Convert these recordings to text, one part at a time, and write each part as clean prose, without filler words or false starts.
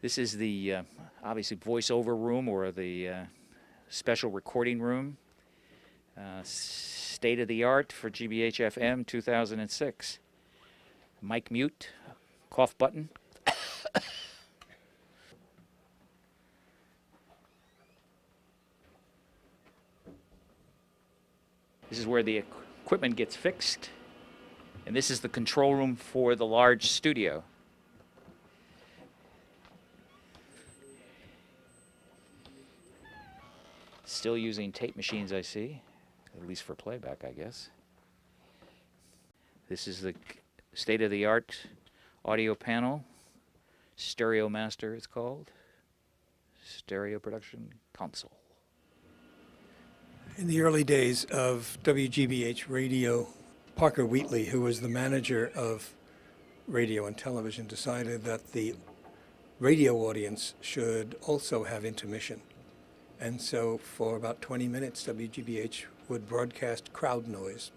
This is the obviously voiceover room, or the special recording room. State of the art for GBH FM 2006. Mic mute, cough button. This is where the equipment gets fixed, and this is the control room for the large studio. Still using tape machines, I see, at least for playback, I guess. This is the state-of-the-art audio panel, Stereo Master it's called, Stereo Production Console. In the early days of WGBH Radio, Parker Wheatley, who was the manager of radio and television, decided that the radio audience should also have intermission. And so for about 20 minutes, WGBH would broadcast crowd noise.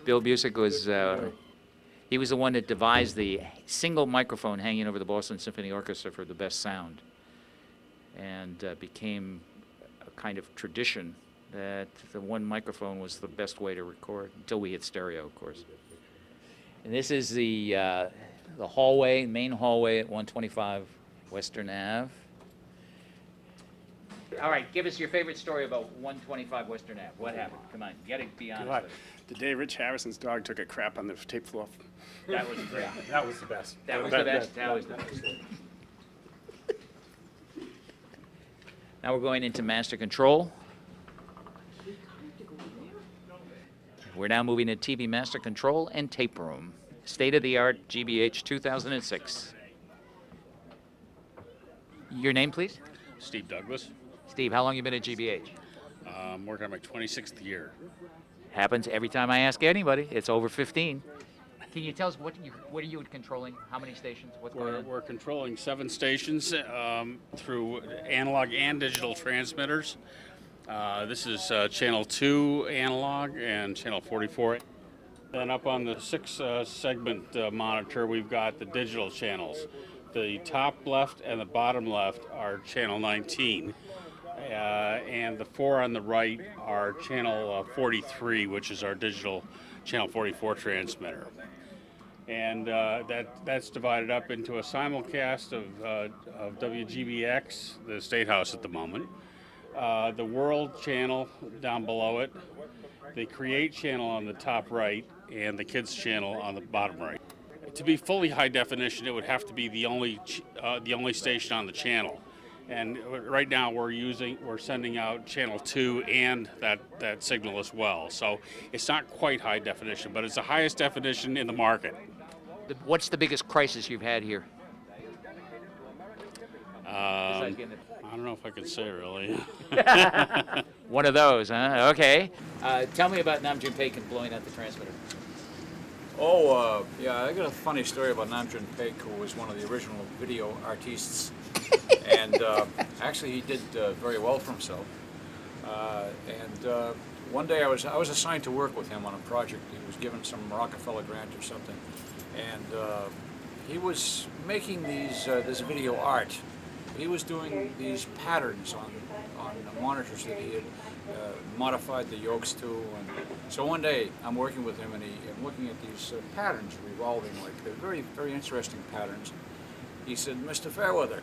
Bill Barzyk was, he was the one that devised the single microphone hanging over the Boston Symphony Orchestra for the best sound, and became a kind of tradition that the one microphone was the best way to record, until we hit stereo, of course. And this is the hallway, main hallway at 125 Western Ave. All right, give us your favorite story about 125 Western Ave. What happened? Come on, you gotta be honest. The day Rich Harrison's dog took a crap on the tape floor. That was great. That was the best. That was the best. That was the best. Now we're going into master control. We're now moving to TV master control and tape room. State-of-the-art GBH 2006. Your name, please? Steve Douglas. Steve, how long you been at GBH? I'm working on my 26th year. Happens every time I ask anybody. It's over 15. Can you tell us what are you controlling? How many stations? What's going on? We're controlling 7 stations through analog and digital transmitters. This is channel 2 analog and channel 44. And up on the 6 segment monitor, we've got the digital channels. The top left and the bottom left are channel 19. And the 4 on the right are channel 43, which is our digital channel 44 transmitter. And that's divided up into a simulcast of WGBX, the State House at the moment, the World channel down below it, the Create channel on the top right, and the Kids channel on the bottom right. To be fully high definition, it would have to be the only station on the channel. And right now we're sending out channel 2 and that signal as well. So it's not quite high definition, but it's the highest definition in the market. What's the biggest crisis you've had here? I don't know if I can say really. One of those, huh? Okay. Tell me about Nam June Paik and blowing out the transmitter. Oh, yeah, I got a funny story about Nam June Paik, who was one of the original video artists. And actually he did very well for himself. One day I was assigned to work with him on a project. He was given some Rockefeller grant or something. And he was making this video art. He was doing these patterns on the monitors that he had modified the yokes to. And so one day I'm working with him and I'm looking at these patterns revolving, like they're very, very interesting patterns. He said, "Mr. Fairweather,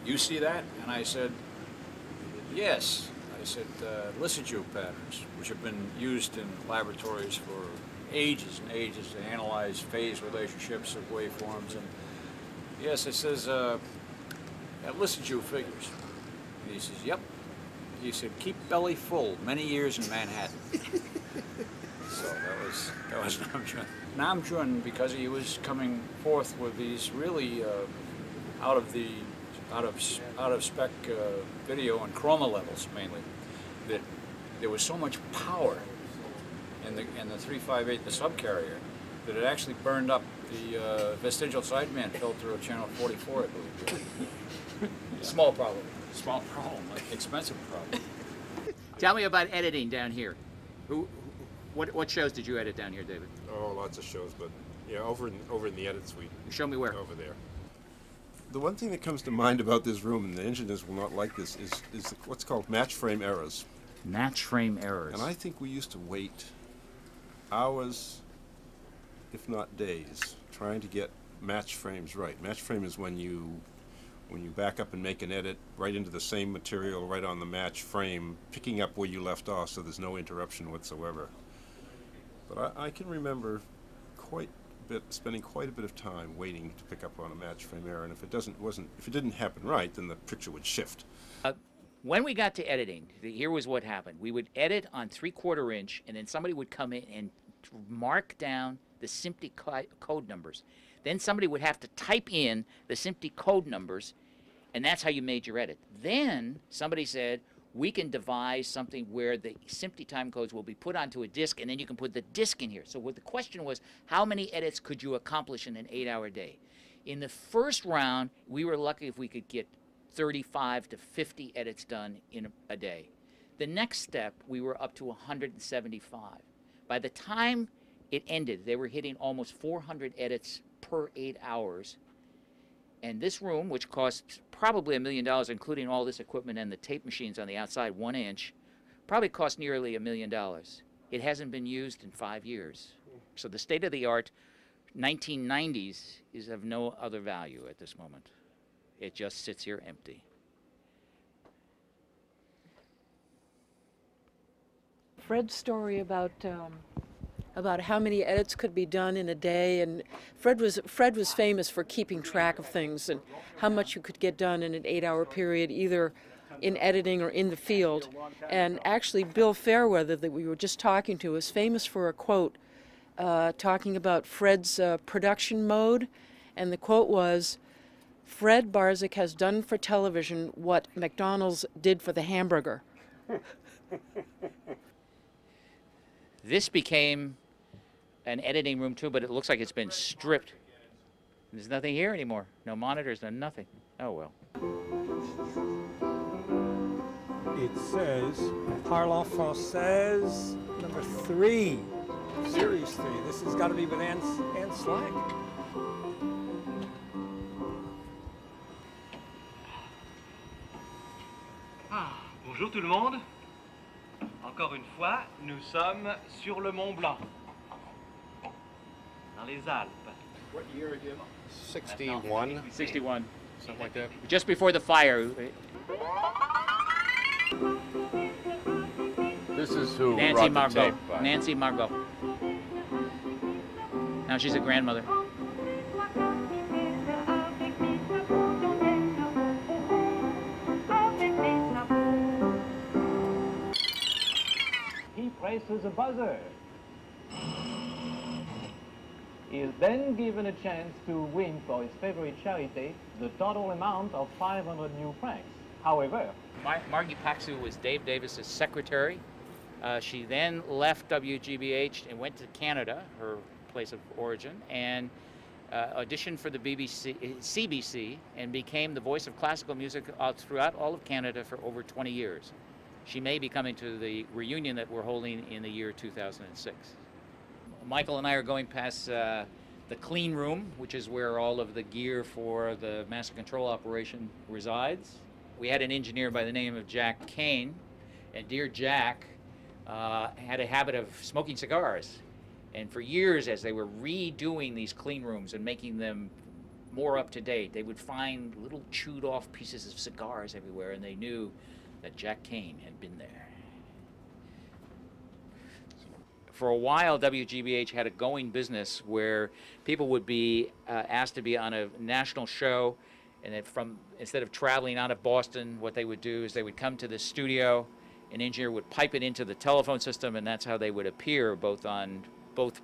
you see that?" And I said, "Yes." I said, "Lysogype patterns, which have been used in laboratories for ages and ages to analyze phase relationships of waveforms." And yes, it says, "Lysogype figures." And he says, "Yep." He said, "Keep belly full, many years in Manhattan." So that was Nam June. Nam June, because he was coming forth with these really out of spec video and chroma levels mainly, that there was so much power in the 358, the subcarrier, that it actually burned up the vestigial sideband filter of channel 44, I believe. Small problem. Small problem, expensive problem. Tell me about editing down here. What shows did you edit down here, David? Oh, lots of shows, but yeah, over in the edit suite. Show me where. Over there. The one thing that comes to mind about this room, and the engineers will not like this, is what's called match frame errors. Match frame errors. And I think we used to wait hours, if not days, trying to get match frames right. Match frame is when you back up and make an edit right into the same material, right on the match frame, picking up where you left off so there's no interruption whatsoever. But I can remember spending quite a bit of time waiting to pick up on a match frame error, and if it didn't happen right, then the picture would shift. When we got to editing, here was what happened. We would edit on 3/4 inch, and then somebody would come in and mark down the SMPTE code numbers. Then somebody would have to type in the SMPTE code numbers, and that's how you made your edit. Then somebody said, we can devise something where the SMPTE time codes will be put onto a disk, and then you can put the disk in here. So what the question was, how many edits could you accomplish in an 8-hour day? In the first round, we were lucky if we could get 35 to 50 edits done in a day. The next step, we were up to 175. By the time it ended, they were hitting almost 400 edits per 8 hours. And this room, which cost probably $1 million, including all this equipment and the tape machines on the outside, 1 inch, probably cost nearly $1 million. It hasn't been used in 5 years. So the state-of-the-art 1990s is of no other value at this moment. It just sits here empty. Fred's story about how many edits could be done in a day, and Fred was famous for keeping track of things and how much you could get done in an 8-hour period, either in editing or in the field. And actually, Bill Fairweather, that we were just talking to, is famous for a quote talking about Fred's production mode, and the quote was, "Fred Barzyk has done for television what McDonald's did for the hamburger." This became an editing room too, but it looks like it's been stripped. There's nothing here anymore. No monitors, no nothing. Oh well. It says Parlant Française number 3, series 3. This has got to be with Anne Slack. Bonjour tout le monde. Encore une fois, nous sommes sur le Mont Blanc, dans les Alpes. What year again? 61. 61. Something like that. Just before the fire. This is who Nancy brought the Margot. tape by. Nancy Margot. Now she's a grandmother. He presses a buzzer. He is then given a chance to win for his favorite charity the total amount of 500 new francs. However, Margie Paxu was Dave Davis's secretary. She then left WGBH and went to Canada, her place of origin, and auditioned for the CBC and became the voice of classical music throughout all of Canada for over 20 years. She may be coming to the reunion that we're holding in the year 2006. Michael and I are going past the clean room, which is where all of the gear for the master control operation resides. We had an engineer by the name of Jack Kane, and dear Jack had a habit of smoking cigars. And for years, as they were redoing these clean rooms and making them more up to date, they would find little chewed off pieces of cigars everywhere, and they knew that Jack Kane had been there. For a while, WGBH had a going business where people would be asked to be on a national show, and instead of traveling out of Boston, what they would do is they would come to the studio, an engineer would pipe it into the telephone system, and that's how they would appear both on both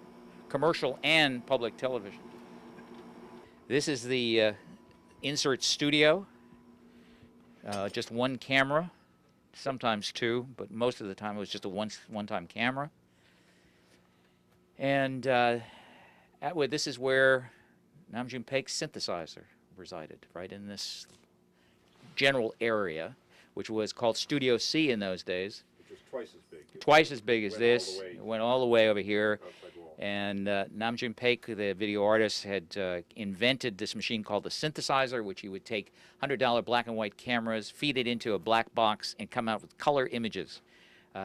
commercial and public television. This is the insert studio, just one camera, sometimes two, but most of the time it was just a one-time camera. And Atwood, this is where Namjoon Paik's synthesizer resided, right in this general area, which was called Studio C in those days. Which was twice as big. twice as big as this. It went all the way over here. And Nam June Paik, the video artist, had invented this machine called the synthesizer, which he would take $100 black and white cameras, feed it into a black box, and come out with color images.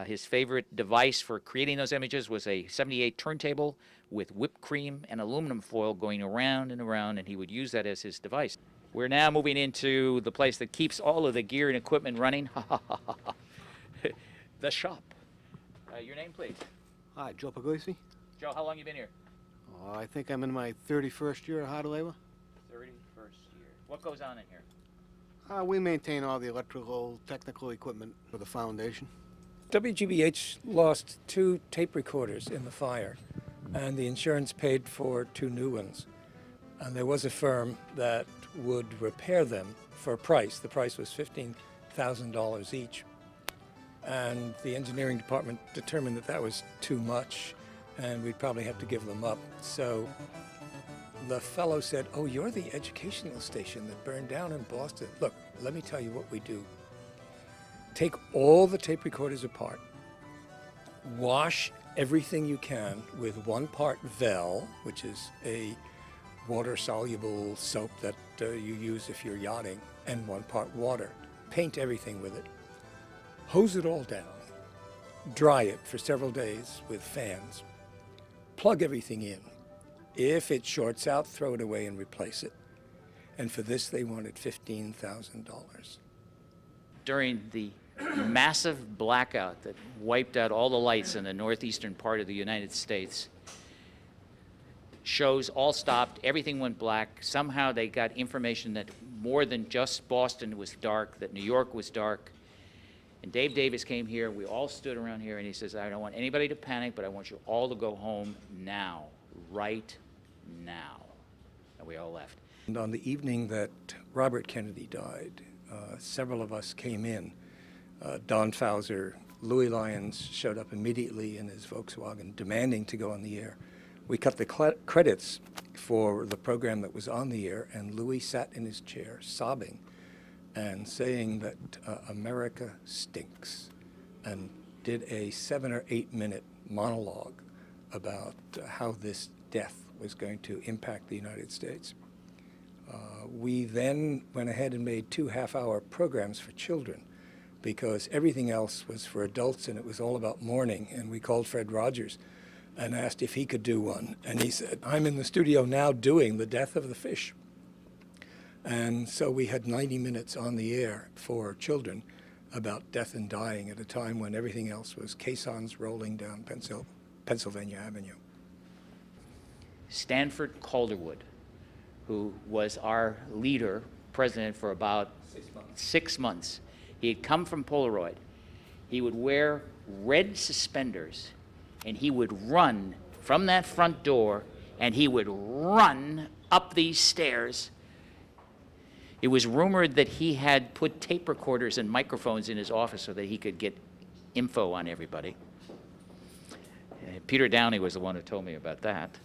His favorite device for creating those images was a 78 turntable with whipped cream and aluminum foil going around and around, and he would use that as his device. We're now moving into the place that keeps all of the gear and equipment running. The shop. Your name, please? Hi, Joe Puglisi. Joe, how long you been here? I think I'm in my 31st year of hard labor. 31st year. What goes on in here? We maintain all the electrical, technical equipment for the foundation. WGBH lost 2 tape recorders in the fire, and the insurance paid for 2 new ones. And there was a firm that would repair them for a price. The price was $15,000 each. And the engineering department determined that that was too much, and we'd probably have to give them up. So the fellow said, "Oh, you're the educational station that burned down in Boston. Look, let me tell you what we do. Take all the tape recorders apart, wash everything you can with 1 part Vel, which is a water-soluble soap that you use if you're yachting, and 1 part water. Paint everything with it. Hose it all down. Dry it for several days with fans. Plug everything in. If it shorts out, throw it away and replace it." And for this, they wanted $15,000. During the massive blackout that wiped out all the lights in the northeastern part of the United States, shows all stopped, everything went black. Somehow they got information that more than just Boston was dark, that New York was dark. And Dave Davis came here, we all stood around here, and he says, "I don't want anybody to panic, but I want you all to go home now, right now." And we all left. And on the evening that Robert Kennedy died, several of us came in. Don Fauser, Louis Lyons showed up immediately in his Volkswagen demanding to go on the air. We cut the credits for the program that was on the air, and Louis sat in his chair sobbing and saying that America stinks, and did a 7 or 8 minute monologue about how this death was going to impact the United States. We then went ahead and made 2 half-hour programs for children, because everything else was for adults and it was all about mourning. And we called Fred Rogers and asked if he could do one. And he said, "I'm in the studio now doing The Death of the Fish." And so we had 90 minutes on the air for children about death and dying at a time when everything else was caissons rolling down Pennsylvania Avenue. Stanford Calderwood, who was our leader, president for about 6 months. He had come from Polaroid. He would wear red suspenders, and he would run from that front door, and he would run up these stairs. It was rumored that he had put tape recorders and microphones in his office so that he could get info on everybody. Peter Downey was the one who told me about that.